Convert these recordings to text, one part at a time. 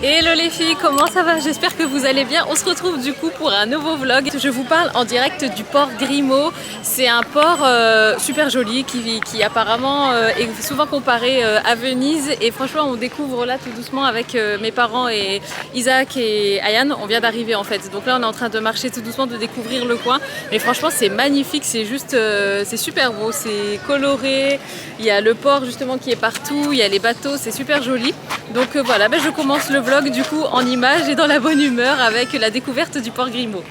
Hello les filles, comment ça va? J'espère que vous allez bien. On se retrouve du coup pour un nouveau vlog. Je vous parle en direct du port Grimaud. C'est un port super joli qui apparemment est souvent comparé à Venise. Et franchement on découvre là tout doucement avec mes parents et Isaac et Ayane. On vient d'arriver en fait. Donc là on est en train de marcher tout doucement, de découvrir le coin. Mais franchement c'est magnifique, c'est juste, c'est super beau, c'est coloré. Il y a le port justement qui est partout, il y a les bateaux, c'est super joli. Donc voilà, je commence le vlog du coup en images et dans la bonne humeur avec la découverte du port Grimaud.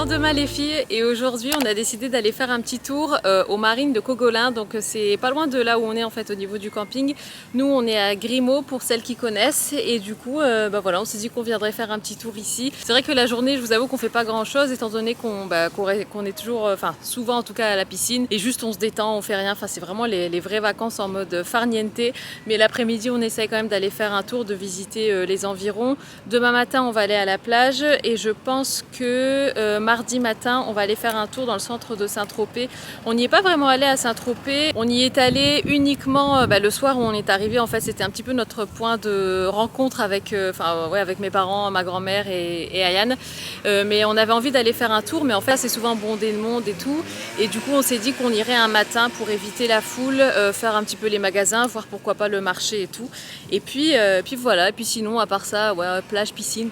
Demain les filles, et aujourd'hui on a décidé d'aller faire un petit tour aux marines de Cogolin. Donc c'est pas loin de là où on est en fait au niveau du camping. Nous on est à Grimaud pour celles qui connaissent, et du coup voilà, on s'est dit qu'on viendrait faire un petit tour ici. C'est vrai que la journée je vous avoue qu'on fait pas grand chose étant donné qu'on est toujours, enfin souvent en tout cas à la piscine, et juste on se détend, on fait rien, enfin c'est vraiment les vraies vacances en mode farniente. Mais l'après-midi on essaye quand même d'aller faire un tour, de visiter les environs. Demain matin on va aller à la plage, et je pense que mardi matin on va aller faire un tour dans le centre de Saint-Tropez. On n'y est pas vraiment allé à Saint-Tropez, on y est allé uniquement le soir où on est arrivé. En fait c'était un petit peu notre point de rencontre avec, avec mes parents, ma grand-mère et Ayane. Mais on avait envie d'aller faire un tour, mais en fait c'est souvent bondé de monde et tout, et du coup on s'est dit qu'on irait un matin pour éviter la foule, faire un petit peu les magasins, voir pourquoi pas le marché et tout, et puis voilà. Et puis sinon à part ça, ouais, plage piscine,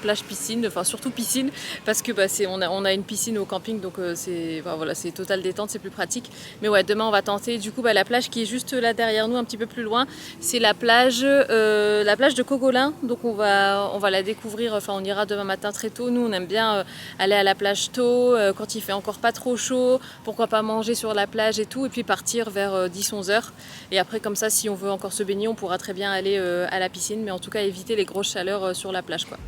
enfin surtout piscine, parce que on a une piscine au camping, donc c'est total détente, c'est plus pratique. Mais ouais, demain on va tenter du coup la plage qui est juste là derrière nous, un petit peu plus loin. C'est la plage de Cogolin, donc on va la découvrir. Enfin on ira demain matin très tôt. Nous on aime bien aller à la plage tôt, quand il fait encore pas trop chaud, pourquoi pas manger sur la plage et tout, et puis partir vers 10-11 heures. Et après comme ça, si on veut encore se baigner, on pourra très bien aller à la piscine, mais en tout cas éviter les grosses chaleurs sur la plage quoi.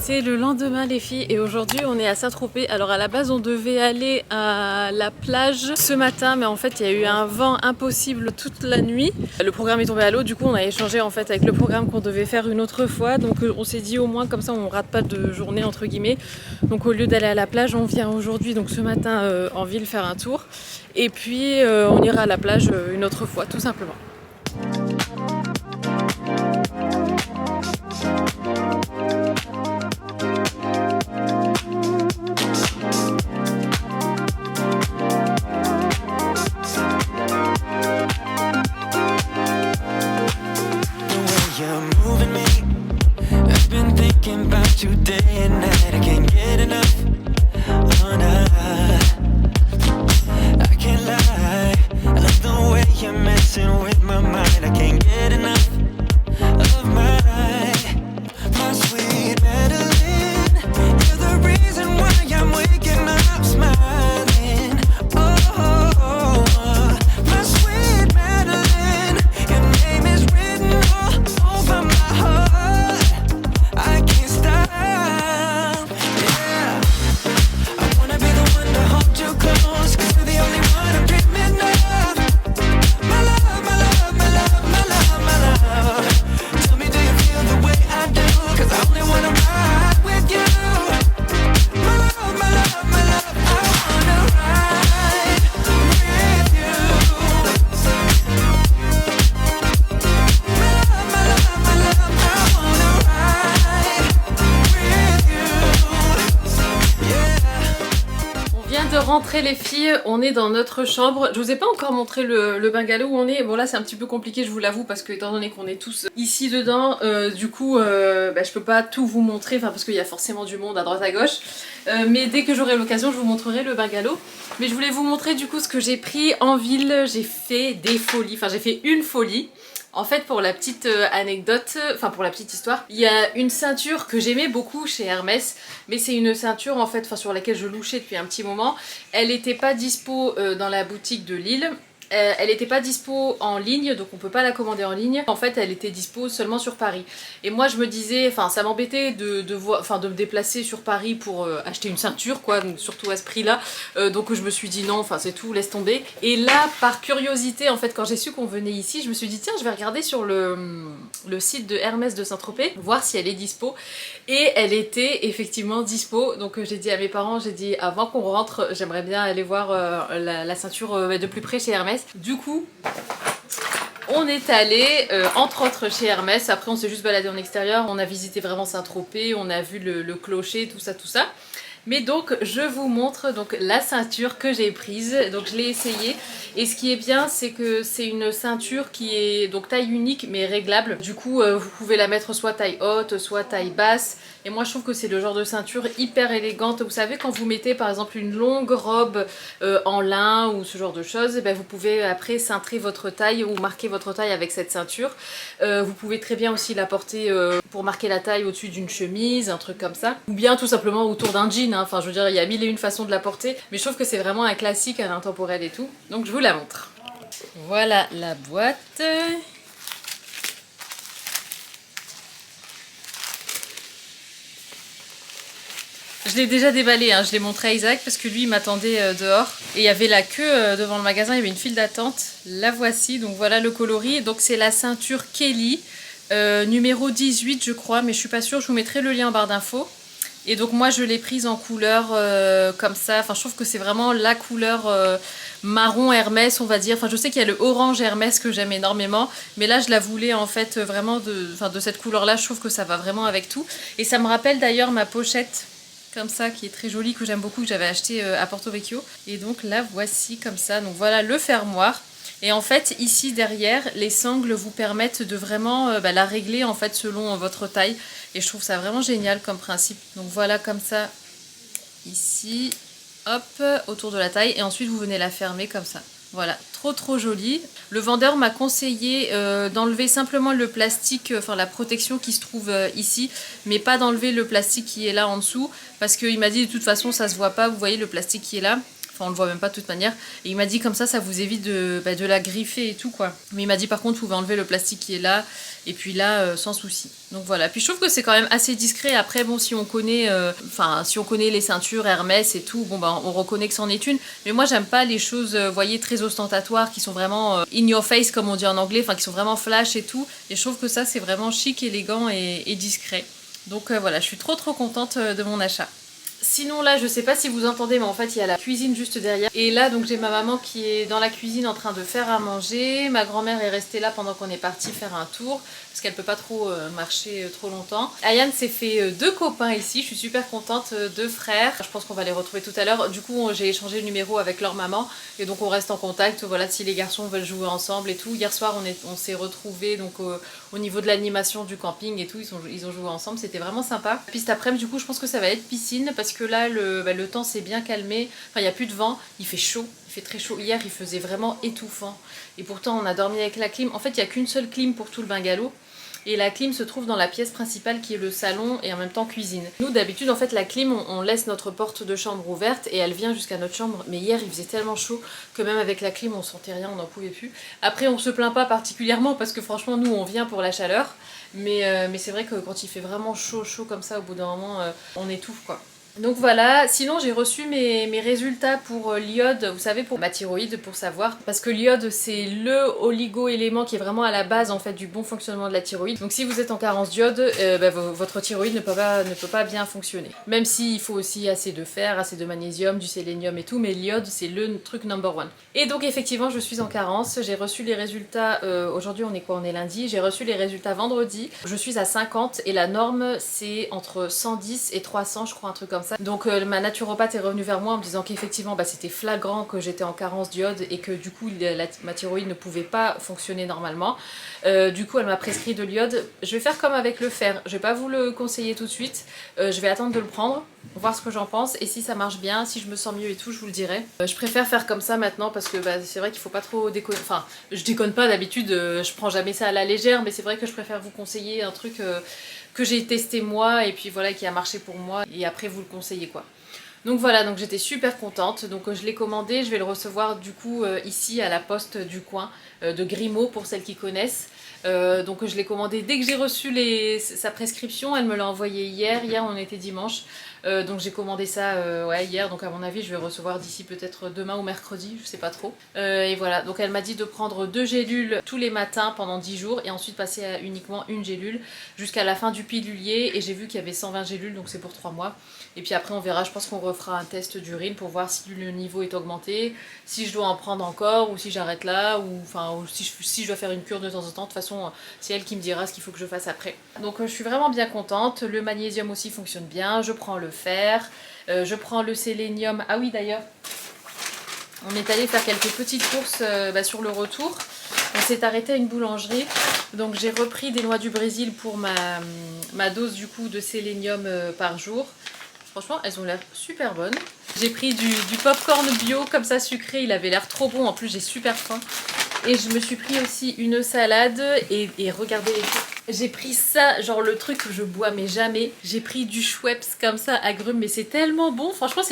C'est le lendemain les filles, et aujourd'hui on est à Saint-Tropez. Alors à la base on devait aller à la plage ce matin, mais en fait il y a eu un vent impossible toute la nuit. Le programme est tombé à l'eau, du coup on a échangé en fait avec le programme qu'on devait faire une autre fois. Donc on s'est dit au moins comme ça on rate pas de journée entre guillemets. Donc au lieu d'aller à la plage, on vient aujourd'hui, donc ce matin en ville, faire un tour, et puis on ira à la plage une autre fois tout simplement. Rentrer les filles, on est dans notre chambre. Je vous ai pas encore montré le bungalow où on est. Bon là c'est un petit peu compliqué, je vous l'avoue, parce que étant donné qu'on est tous ici dedans, du coup je peux pas tout vous montrer, enfin parce qu'il y a forcément du monde à droite à gauche, mais dès que j'aurai l'occasion je vous montrerai le bungalow. Mais je voulais vous montrer du coup ce que j'ai pris en ville. J'ai fait des folies, enfin j'ai fait une folie. En fait, pour la petite anecdote, enfin pour la petite histoire, il y a une ceinture que j'aimais beaucoup chez Hermès, mais c'est une ceinture en fait, sur laquelle je louchais depuis un petit moment. Elle n'était pas dispo dans la boutique de Lille. Elle n'était pas dispo en ligne, donc on peut pas la commander en ligne. En fait, elle était dispo seulement sur Paris. Et moi, je me disais, enfin, ça m'embêtait de me déplacer sur Paris pour acheter une ceinture, quoi, donc surtout à ce prix-là. Donc je me suis dit non, enfin c'est tout, laisse tomber. Et là, par curiosité, en fait, quand j'ai su qu'on venait ici, je me suis dit tiens, je vais regarder sur le site de Hermès de Saint-Tropez, voir si elle est dispo. Et elle était effectivement dispo. Donc j'ai dit à mes parents, j'ai dit avant qu'on rentre, j'aimerais bien aller voir la ceinture de plus près chez Hermès. Du coup, on est allé entre autres chez Hermès. Après on s'est juste baladé en extérieur, on a visité vraiment Saint-Tropez, on a vu le clocher, tout ça tout ça. Mais donc je vous montre donc la ceinture que j'ai prise, donc je l'ai essayée et ce qui est bien c'est que c'est une ceinture qui est donc taille unique mais réglable. Du coup vous pouvez la mettre soit taille haute, soit taille basse et moi je trouve que c'est le genre de ceinture hyper élégante. Vous savez quand vous mettez par exemple une longue robe en lin ou ce genre de choses, ben, vous pouvez après cintrer votre taille ou marquer votre taille avec cette ceinture. Vous pouvez très bien aussi la porter pour marquer la taille au-dessus d'une chemise, un truc comme ça. Ou bien tout simplement autour d'un jean, hein. Enfin je veux dire il y a mille et une façons de la porter. Mais je trouve que c'est vraiment un classique, un intemporel et tout. Donc je vous la montre. Voilà la boîte. Je l'ai déjà déballé, hein. Je l'ai montré à Isaac parce que lui il m'attendait dehors. Et il y avait la queue devant le magasin, il y avait une file d'attente. La voici, donc voilà le coloris. Donc c'est la ceinture Kelly, numéro 18 je crois, mais je suis pas sûre, je vous mettrai le lien en barre d'infos. Et donc moi je l'ai prise en couleur comme ça, enfin je trouve que c'est vraiment la couleur marron Hermès on va dire. Enfin je sais qu'il y a le orange Hermès que j'aime énormément, mais là je la voulais en fait vraiment de cette couleur là, je trouve que ça va vraiment avec tout. Et ça me rappelle d'ailleurs ma pochette comme ça qui est très jolie, que j'aime beaucoup, que j'avais acheté à Porto Vecchio. Et donc la voici comme ça, donc voilà le fermoir. Et en fait ici derrière les sangles vous permettent de vraiment la régler en fait selon votre taille et je trouve ça vraiment génial comme principe. Donc voilà comme ça ici, hop, autour de la taille et ensuite vous venez la fermer comme ça. Voilà, trop joli. Le vendeur m'a conseillé d'enlever simplement le plastique, enfin la protection qui se trouve ici, mais pas d'enlever le plastique qui est là en dessous, parce qu'il m'a dit de toute façon ça se voit pas, vous voyez le plastique qui est là. Enfin on le voit même pas de toute manière. Et il m'a dit comme ça vous évite de la griffer et tout quoi. Mais il m'a dit par contre vous pouvez enlever le plastique qui est là. Et puis là sans souci. Donc voilà. Puis je trouve que c'est quand même assez discret. Après bon si on connaît si on connaît les ceintures Hermès et tout, bon bah on reconnaît que c'en est une. Mais moi j'aime pas les choses vous voyez très ostentatoires qui sont vraiment in your face comme on dit en anglais. Enfin qui sont vraiment flash et tout. Et je trouve que ça c'est vraiment chic, élégant et discret. Donc voilà, je suis trop contente de mon achat. Sinon là je sais pas si vous entendez mais en fait il y a la cuisine juste derrière et là donc j'ai ma maman qui est dans la cuisine en train de faire à manger, ma grand-mère est restée là pendant qu'on est parti faire un tour parce qu'elle peut pas trop marcher trop longtemps. Ayane s'est fait deux copains ici, je suis super contente, deux frères, je pense qu'on va les retrouver tout à l'heure. Du coup j'ai échangé le numéro avec leur maman et donc on reste en contact, voilà si les garçons veulent jouer ensemble et tout. Hier soir on s'est retrouvés donc au niveau de l'animation du camping et tout, ils ont joué ensemble, c'était vraiment sympa. Puis cet après-midi du coup je pense que ça va être piscine parce que là le temps s'est bien calmé, enfin il n'y a plus de vent, il fait chaud, il fait très chaud. Hier il faisait vraiment étouffant et pourtant on a dormi avec la clim. En fait il n'y a qu'une seule clim pour tout le bungalow et la clim se trouve dans la pièce principale qui est le salon et en même temps cuisine. Nous d'habitude en fait la clim on laisse notre porte de chambre ouverte et elle vient jusqu'à notre chambre, mais hier il faisait tellement chaud que même avec la clim on sentait rien, on n'en pouvait plus. Après on se plaint pas particulièrement parce que franchement nous on vient pour la chaleur, mais c'est vrai que quand il fait vraiment chaud comme ça au bout d'un moment on étouffe quoi. Donc voilà, sinon j'ai reçu mes résultats pour l'iode, vous savez pour ma thyroïde, pour savoir, parce que l'iode c'est le oligo-élément qui est vraiment à la base en fait du bon fonctionnement de la thyroïde. Donc si vous êtes en carence d'iode, votre thyroïde ne peut pas bien fonctionner. Même s'il faut aussi assez de fer, assez de magnésium, du sélénium et tout, mais l'iode c'est le truc number one. Et donc effectivement je suis en carence, j'ai reçu les résultats, aujourd'hui on est quoi, on est lundi, j'ai reçu les résultats vendredi, je suis à 50 et la norme c'est entre 110 et 300 je crois, un truc comme ça. Donc ma naturopathe est revenue vers moi en me disant qu'effectivement c'était flagrant que j'étais en carence d'iode et que du coup ma thyroïde ne pouvait pas fonctionner normalement. Du coup elle m'a prescrit de l'iode. Je vais faire comme avec le fer, je vais pas vous le conseiller tout de suite, je vais attendre de le prendre, voir ce que j'en pense et si ça marche bien, si je me sens mieux et tout, je vous le dirai. Je préfère faire comme ça maintenant parce que c'est vrai qu'il faut pas trop déconner, enfin je déconne pas d'habitude, je prends jamais ça à la légère, mais c'est vrai que je préfère vous conseiller un truc que j'ai testé moi et puis voilà qui a marché pour moi et après vous le conseillez quoi. Donc voilà, donc j'étais super contente, donc je l'ai commandé, je vais le recevoir du coup ici à la poste du coin de Grimaud pour celles qui connaissent. Donc je l'ai commandé dès que j'ai reçu sa prescription, elle me l'a envoyé hier on était dimanche. Donc j'ai commandé ça ouais, hier, donc à mon avis je vais recevoir d'ici peut-être demain ou mercredi, je sais pas trop. Et voilà, donc elle m'a dit de prendre 2 gélules tous les matins pendant 10 jours et ensuite passer à uniquement une gélule jusqu'à la fin du pilulier, et j'ai vu qu'il y avait 120 gélules, donc c'est pour 3 mois. Et puis après on verra, je pense qu'on refera un test d'urine pour voir si le niveau est augmenté, si je dois en prendre encore ou si j'arrête là, ou si je dois faire une cure de temps en temps. De toute façon c'est elle qui me dira ce qu'il faut que je fasse après. Donc je suis vraiment bien contente, le magnésium aussi fonctionne bien, je prends le fer, je prends le sélénium. Ah oui d'ailleurs, on est allé faire quelques petites courses sur le retour. On s'est arrêté à une boulangerie, donc j'ai repris des noix du Brésil pour ma dose du coup de sélénium par jour. Franchement, elles ont l'air super bonnes. J'ai pris du popcorn bio comme ça sucré, il avait l'air trop bon, en plus j'ai super faim. Et je me suis pris aussi une salade et regardez les trucs. J'ai pris ça, genre le truc que je bois mais jamais. J'ai pris du Schweppes comme ça, agrumes, mais c'est tellement bon. Franchement,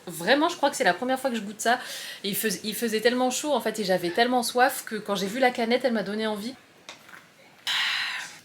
vraiment, je crois que c'est la première fois que je goûte ça. Et il faisait tellement chaud en fait et j'avais tellement soif que quand j'ai vu la canette, elle m'a donné envie.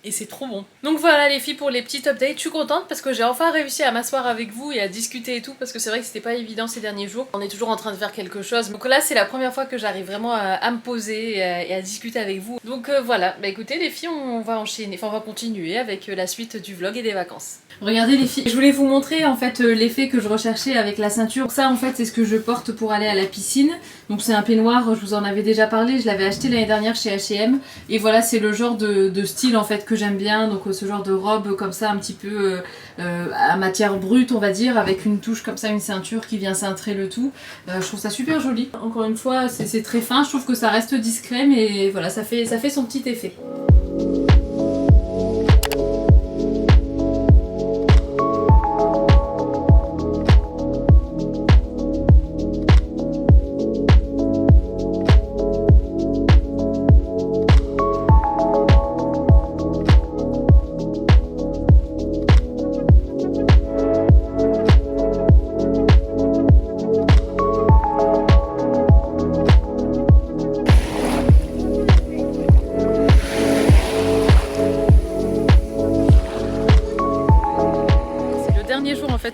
Et c'est trop bon. Donc voilà les filles pour les petites updates. Je suis contente parce que j'ai enfin réussi à m'asseoir avec vous et à discuter et tout, parce que c'est vrai que c'était pas évident ces derniers jours. On est toujours en train de faire quelque chose. Donc là c'est la première fois que j'arrive vraiment à me poser et à discuter avec vous. Donc voilà, bah écoutez les filles, on va enchaîner, enfin on va continuer avec la suite du vlog et des vacances. Regardez les filles, je voulais vous montrer en fait l'effet que je recherchais avec la ceinture. Donc ça en fait c'est ce que je porte pour aller à la piscine. Donc c'est un peignoir, je vous en avais déjà parlé, je l'avais acheté l'année dernière chez H&M. Et voilà, c'est le genre de style en fait que j'aime bien. Donc ce genre de robe comme ça un petit peu à matière brute on va dire, avec une touche comme ça, une ceinture qui vient cintrer le tout. Je trouve ça super joli. Encore une fois c'est très fin, je trouve que ça reste discret, mais voilà, ça fait son petit effet.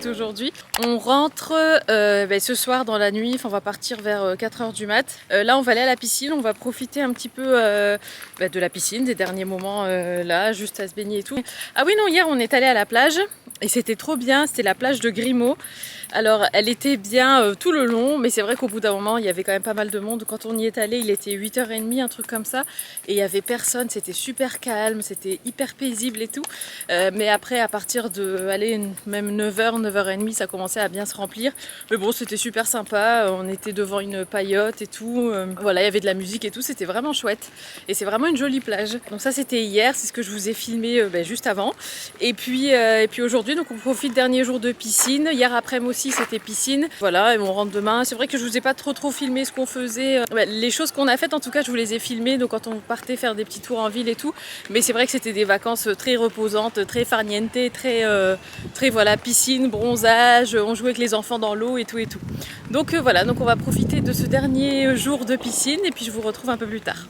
Aujourd'hui on rentre ce soir dans la nuit, enfin on va partir vers 4h du mat. Là on va aller à la piscine, on va profiter un petit peu de la piscine, des derniers moments là, juste à se baigner et tout. Ah oui non, hier on est allé à la plage et c'était trop bien, c'était la plage de Grimaud. Alors elle était bien tout le long, mais c'est vrai qu'au bout d'un moment il y avait quand même pas mal de monde. Quand on y est allé il était 8h30, un truc comme ça, et il y avait personne, c'était super calme, c'était hyper paisible et tout. Mais après à partir de même 9h, 9h30 ça commençait à bien se remplir. Mais bon c'était super sympa, on était devant une paillote et tout. Voilà, il y avait de la musique et tout, c'était vraiment chouette. Et c'est vraiment une jolie plage. Donc ça c'était hier, c'est ce que je vous ai filmé juste avant. Et puis aujourd'hui donc on profite dernier jour de piscine. Hier après-midi aussi c'était piscine. Voilà, et on rentre demain. C'est vrai que je vous ai pas trop filmé ce qu'on faisait. Les choses qu'on a faites en tout cas je vous les ai filmées, donc quand on partait faire des petits tours en ville et tout. Mais c'est vrai que c'était des vacances très reposantes, très farniente, très voilà, piscine, bronzage, on jouait avec les enfants dans l'eau et tout. Donc voilà, donc on va profiter de ce dernier jour de piscine et puis je vous retrouve un peu plus tard.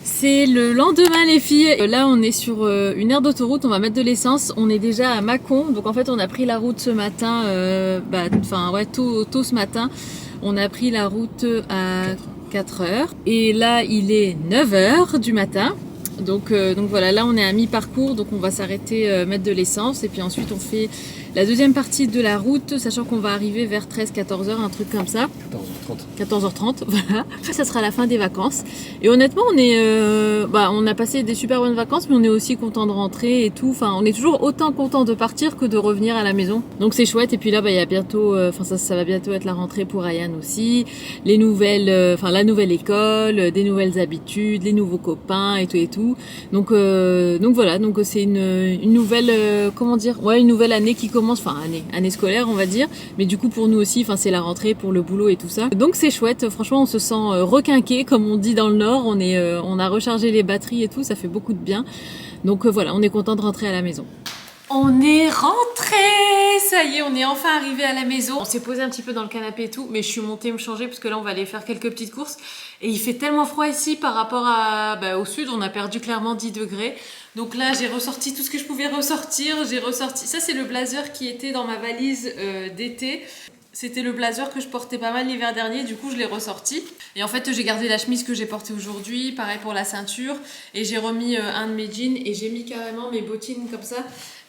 C'est le lendemain les filles, là on est sur une aire d'autoroute, on va mettre de l'essence, on est déjà à Mâcon, donc en fait on a pris la route ce matin, tôt ce matin, on a pris la route à 4h et là il est 9h du matin. Donc voilà, là on est à mi-parcours, donc on va s'arrêter mettre de l'essence et puis ensuite on fait la deuxième partie de la route, sachant qu'on va arriver vers 13-14h, un truc comme ça. 14h30, voilà. Ça sera la fin des vacances. Et honnêtement, on a passé des super bonnes vacances, mais on est aussi content de rentrer et tout. Enfin, on est toujours autant content de partir que de revenir à la maison. Donc c'est chouette. Et puis là, il y a bientôt, ça va bientôt être la rentrée pour Ryan aussi. La nouvelle école, des nouvelles habitudes, les nouveaux copains et tout. Donc voilà. Donc c'est une nouvelle, une nouvelle année qui commence. Enfin année scolaire on va dire, mais du coup pour nous aussi c'est la rentrée pour le boulot et tout ça, donc c'est chouette, franchement on se sent requinqué comme on dit dans le Nord, on a rechargé les batteries et tout, ça fait beaucoup de bien, donc voilà, on est content de rentrer à la maison. On est rentré! Ça y est, on est enfin arrivé à la maison. On s'est posé un petit peu dans le canapé et tout, mais je suis montée me changer parce que là on va aller faire quelques petites courses. Et il fait tellement froid ici par rapport au sud, on a perdu clairement 10 degrés. Donc là j'ai ressorti tout ce que je pouvais ressortir. J'ai ressorti, ça c'est le blazer qui était dans ma valise d'été. C'était le blazer que je portais pas mal l'hiver dernier, du coup je l'ai ressorti. Et en fait j'ai gardé la chemise que j'ai portée aujourd'hui, pareil pour la ceinture. Et j'ai remis un de mes jeans et j'ai mis carrément mes bottines comme ça.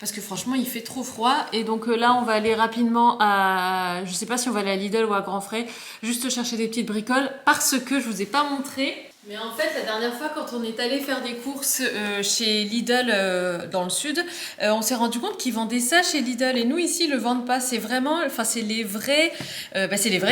Parce que franchement il fait trop froid. Et donc là on va aller rapidement à... Je sais pas si on va aller à Lidl ou à Grand Frais. Juste chercher des petites bricoles parce que je vous ai pas montré. Mais en fait, la dernière fois, quand on est allé faire des courses chez Lidl dans le sud, on s'est rendu compte qu'ils vendaient ça chez Lidl. Et nous, ici, ils le vendent pas. C'est vraiment, enfin, c'est les vrais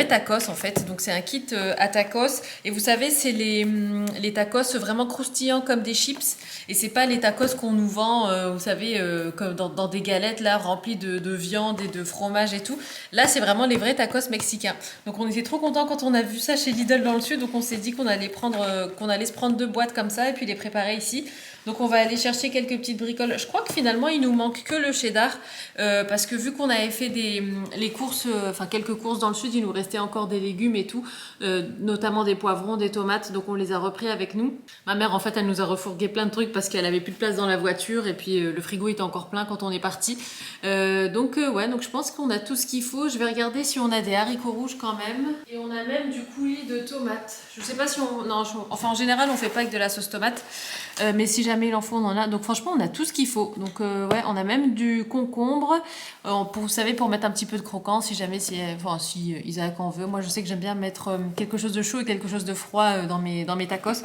tacos, en fait. Donc, c'est un kit à tacos. Et vous savez, c'est les tacos vraiment croustillants comme des chips. Et c'est pas les tacos qu'on nous vend, vous savez, comme dans des galettes, là, remplies de viande et de fromage et tout. Là, c'est vraiment les vrais tacos mexicains. Donc, on était trop contents quand on a vu ça chez Lidl dans le sud. Donc, on s'est dit qu'on allait se prendre 2 boîtes comme ça et puis les préparer ici. Donc on va aller chercher quelques petites bricoles. Je crois que finalement il nous manque que le cheddar parce que vu qu'on avait fait les courses, quelques courses dans le sud, il nous restait encore des légumes et tout, notamment des poivrons, des tomates, donc on les a repris avec nous. Ma mère en fait elle nous a refourgué plein de trucs parce qu'elle avait plus de place dans la voiture et puis le frigo était encore plein quand on est parti. Donc je pense qu'on a tout ce qu'il faut. Je vais regarder si on a des haricots rouges quand même. Et on a même du coulis de tomates. Je sais pas si on... Non, en général on fait pas avec de la sauce tomate. Mais si jamais il en faut, on en a. Donc franchement, on a tout ce qu'il faut. Donc on a même du concombre. Vous savez, pour mettre un petit peu de croquant, si jamais si Isaac en veut. Moi, je sais que j'aime bien mettre quelque chose de chaud et quelque chose de froid dans mes tacos.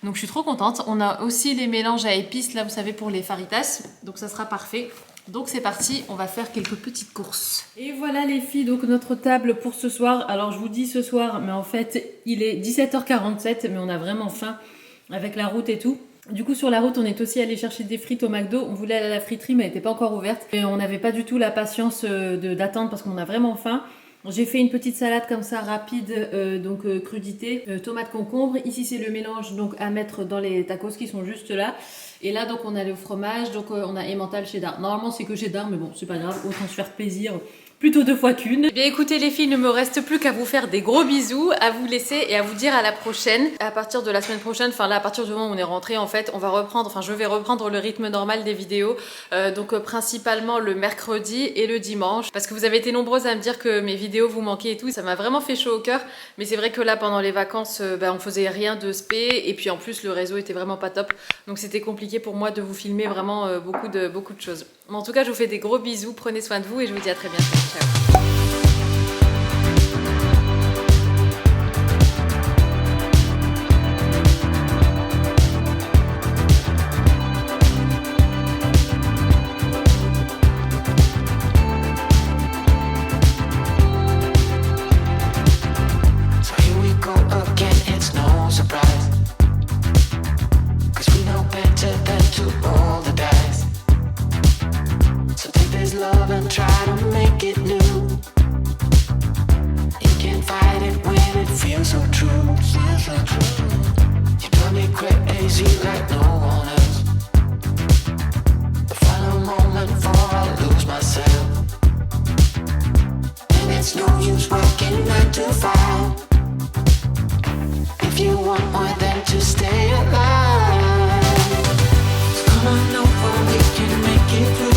Donc je suis trop contente. On a aussi les mélanges à épices, là, vous savez, pour les faritas. Donc ça sera parfait. Donc c'est parti, on va faire quelques petites courses. Et voilà les filles, donc notre table pour ce soir. Alors je vous dis ce soir, mais en fait, il est 17h47, mais on a vraiment faim avec la route et tout. Du coup sur la route on est aussi allé chercher des frites au McDo. On voulait aller à la friterie mais elle n'était pas encore ouverte. Et on n'avait pas du tout la patience d'attendre parce qu'on a vraiment faim. J'ai fait une petite salade comme ça rapide, crudité, tomate concombre. Ici c'est le mélange donc à mettre dans les tacos qui sont juste là. Et là donc on a le fromage, donc on a emmental cheddar. Normalement c'est que cheddar mais bon c'est pas grave, autant se faire plaisir. Plutôt 2 fois qu'une. Bien écoutez les filles, il ne me reste plus qu'à vous faire des gros bisous, à vous laisser et à vous dire à la prochaine. À partir de la semaine prochaine, à partir du moment où on est rentré en fait, je vais reprendre le rythme normal des vidéos. Principalement le mercredi et le dimanche. Parce que vous avez été nombreuses à me dire que mes vidéos vous manquaient et tout. Ça m'a vraiment fait chaud au cœur. Mais c'est vrai que là pendant les vacances, on faisait rien de spé. Et puis en plus le réseau était vraiment pas top. Donc c'était compliqué pour moi de vous filmer vraiment beaucoup de choses. Mais en tout cas je vous fais des gros bisous, prenez soin de vous et je vous dis à très bientôt. Ciao. Love and try to make it new. You can't fight it when it feels so true. You drive me crazy like no one else. The final moment before I lose myself. And it's no use working 9 to 5 if you want more than to stay alive. So come on over, we can make it through.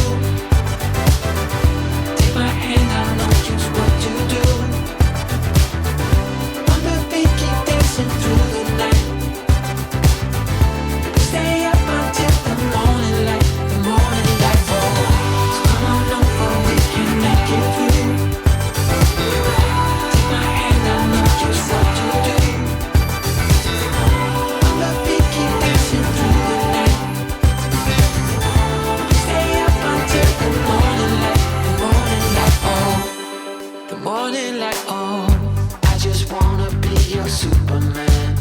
Superman,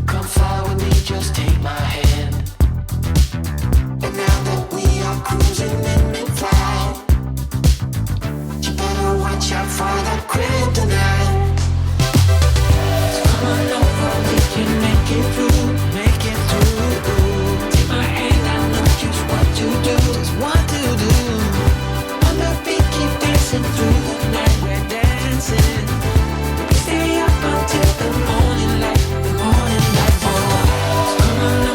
come fly with me, just take my hand.